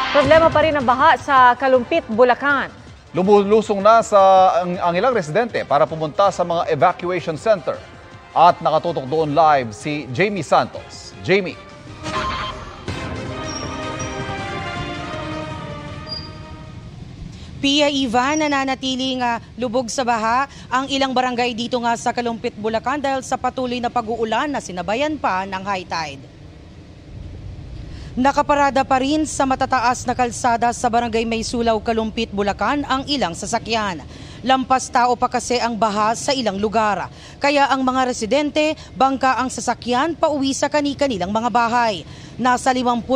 Problema pa rin ang baha sa Kalumpit, Bulacan. Lumulusong na ang ilang residente para pumunta sa mga evacuation center. At nakatutok doon live si Jamie Santos. Jamie. Pia Ivan, nananatiling lubog sa baha ang ilang barangay dito nga sa Kalumpit, Bulacan dahil sa patuloy na pag-uulan na sinabayan pa ng high tide. Nakaparada pa rin sa matataas na kalsada sa barangay Maysulaw, Kalumpit, Bulacan ang ilang sasakyan. Lampas tao pa kasi ang baha sa ilang lugar. Kaya ang mga residente, bangka ang sasakyan pauwi sa kani-kanilang mga bahay. Nasa 58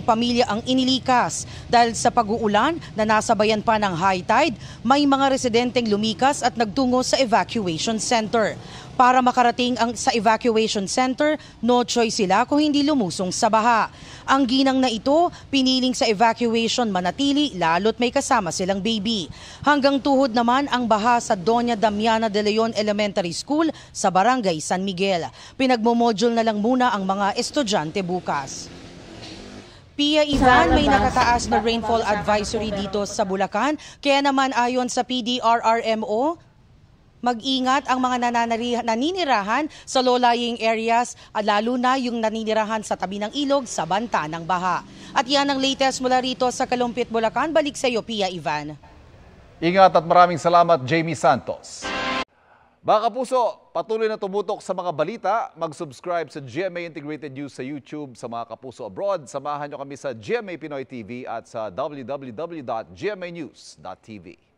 pamilya ang inilikas. Dahil sa pag-uulan na nasabayan pa ng high tide, may mga residenteng lumikas at nagtungo sa evacuation center. Para makarating sa evacuation center, no choice sila kung hindi lumusong sa baha. Ang ginang na ito, piniling sa evacuation manatili lalo't may kasama silang baby. Hanggang tuhod naman ang baha sa Doña Damiana de Leon Elementary School sa Barangay San Miguel. Pinagmomodule na lang muna ang mga estudyante bukas. Pia Ivan, may nakataas na rainfall advisory dito sa Bulacan. Kaya naman ayon sa PDRRMO, mag-ingat ang mga naninirahan sa low-lying areas, lalo na yung naninirahan sa tabi ng ilog sa banta ng baha. At yan ang latest mula rito sa Kalumpit, Bulacan. Balik sa iyo, Pia Ivan. Ingat at maraming salamat, Jamie Santos. Mga kapuso, patuloy na tumutok sa mga balita. Mag-subscribe sa GMA Integrated News sa YouTube. Sa mga kapuso abroad, samahan nyo kami sa GMA Pinoy TV at sa www.gmanews.tv.